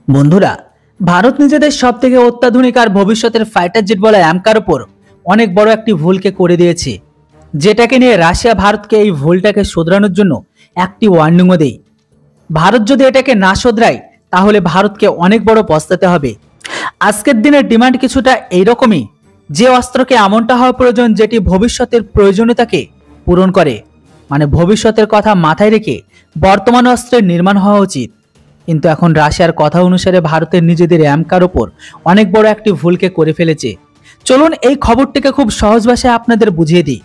বন্ধুরা, ভারত নিজেদের সবথেকে অত্যাধুনিক আর ভবিষ্যতের ফাইটার জেট বলা অ্যামকার উপর অনেক বড় একটি ভুলকে করে দিয়েছে, যেটাকে নিয়ে রাশিয়া ভারতকে এই ভুলটাকে শোধরানোর জন্য একটি ওয়ার্নিংও দেয়। ভারত যদি এটাকে না শোধরায় তাহলে ভারতকে অনেক বড় পস্তাতে হবে। আজকের দিনের ডিমান্ড কিছুটা এইরকমই, যে অস্ত্রকে এমনটা হওয়া প্রয়োজন যেটি ভবিষ্যতের প্রয়োজনীয়তাকে পূরণ করে, মানে ভবিষ্যতের কথা মাথায় রেখে বর্তমান অস্ত্রের নির্মাণ হওয়া উচিত। কিন্তু এখন রাশিয়ার কথা অনুসারে ভারতের নিজেদের অ্যামকার ওপর অনেক বড় একটি ভুলকে করে ফেলেছে। চলুন এই খবরটিকে খুব সহজ ভাষায় আপনাদের বুঝিয়ে দিই।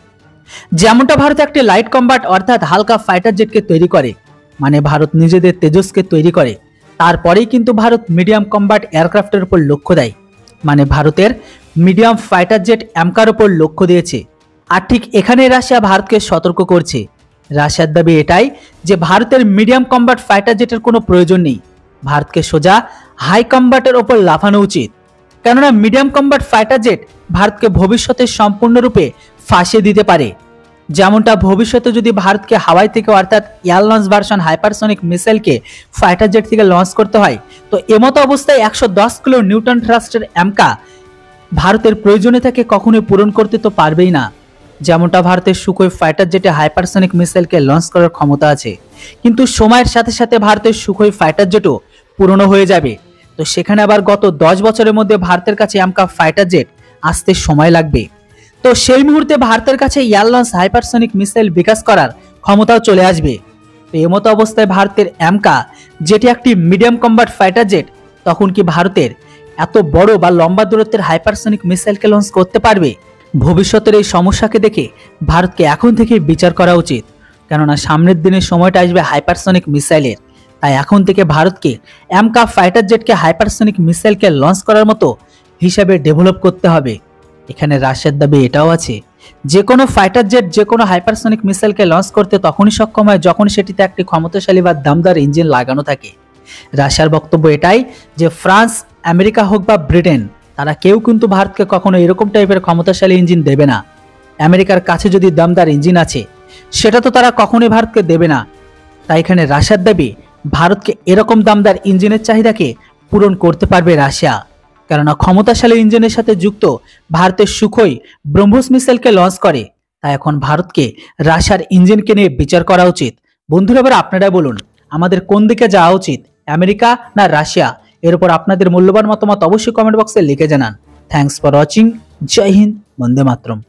যেমনটা ভারত একটি লাইট কম্ব্যাট অর্থাৎ হালকা ফাইটার জেটকে তৈরি করে, মানে ভারত নিজেদের তেজসকে তৈরি করে, তারপরেই কিন্তু ভারত মিডিয়াম কম্ব্যাট এয়ারক্রাফটের উপর লক্ষ্য দেয়, মানে ভারতের মিডিয়াম ফাইটার জেট অ্যামকার উপর লক্ষ্য দিয়েছে। আর ঠিক এখানে রাশিয়া ভারতকে সতর্ক করছে। রাশিয়ার দাবি এটাই যে ভারতের মিডিয়াম কম্ব্যাট ফাইটার জেটের কোনো প্রয়োজন নেই, ভারতকে সোজা হাই কম্ব্যাটের ওপর লাফানো উচিত। কেননা মিডিয়াম কম্ব্যাট ফাইটার জেট ভারতকে ভবিষ্যতে সম্পূর্ণরূপে ফাঁসিয়ে দিতে পারে। যেমনটা ভবিষ্যতে যদি ভারতকে হাওয়াই থেকে অর্থাৎ এয়ার লঞ্চ ভার্সন হাইপারসনিক মিসাইলকে ফাইটার জেট থেকে লঞ্চ করতে হয়, তো এমতো অবস্থায় 110 কিলো নিউটন থ্রাস্টের অ্যামকা ভারতের প্রয়োজনীয়তাকে কখনোই পূরণ করতে তো পারবেই না। যেমনটা ভারতের সুখোই ফাইটার জেটে হাইপারসনিক মিসাইলকে লঞ্চ করার ক্ষমতা আছে, কিন্তু সময়ের সাথে সাথে ভারতের সুখোই ফাইটার জেটও পুরনো হয়ে যাবে। তো সেখানে আবার গত 10 বছরের মধ্যে ভারতের কাছে অ্যামকা ফাইটার জেট আসতে সময় লাগবে। তো সেই মুহূর্তে ভারতের কাছে এয়ার লঞ্চ হাইপারসনিক মিসাইল বিকাশ করার ক্ষমতাও চলে আসবে। তো এমতো অবস্থায় ভারতের অ্যামকা, যেটি একটি মিডিয়াম কম্ব্যাট ফাইটার জেট, তখন কি ভারতের এত বড় বা লম্বা দূরত্বের হাইপারসনিক মিসাইলকে লঞ্চ করতে পারবে? ভবিষ্যতের এই সমস্যাকে দেখে ভারতকে এখন থেকে বিচার করা উচিত, কেননা সামনের দিনের সময়টা আসবে হাইপারসনিক মিসাইলের। তাই এখন থেকে ভারতকে অ্যামকা ফাইটার জেটকে হাইপারসনিক মিসাইলকে লঞ্চ করার মতো হিসাবে ডেভেলপ করতে হবে। এখানে রাশিয়ার দাবি এটাও আছে, যে কোনো ফাইটার জেট যে কোনো হাইপারসনিক মিসাইলকে লঞ্চ করতে তখনই সক্ষম হয় যখন সেটিতে একটি ক্ষমতাশালী বা দামদার ইঞ্জিন লাগানো থাকে। রাশিয়ার বক্তব্য এটাই যে ফ্রান্স, আমেরিকা হোক বা ব্রিটেন, তারা কেউ কিন্তু ভারতকে কখনো এরকম টাইপের ক্ষমতাশালী ইঞ্জিন দেবে না। আমেরিকার কাছে যদি দামদার ইঞ্জিন আছে, সেটা তো তারা কখনোই ভারতকে দেবে না। তাই এখানে রাশিয়ার দাবি ভারতকে এরকম দামদার ইঞ্জিনের চাহিদাকে পূরণ করতে পারবে রাশিয়া, কেননা ক্ষমতাশালী ইঞ্জিনের সাথে যুক্ত ভারতের সুখোই ব্রহ্মোস মিসাইলকে লঞ্চ করে। তাই এখন ভারতকে রাশিয়ার ইঞ্জিনকে নিয়ে বিচার করা উচিত। বন্ধুরা, এবার আপনারা বলুন, আমাদের কোন দিকে যাওয়া উচিত, আমেরিকা না রাশিয়া? এর উপর আপনাদের মূল্যবান মতামত অবশ্যই কমেন্ট বক্সে লিখে জানান। Thanks for watching. জয় হিন্দ, বন্দে মাতরম।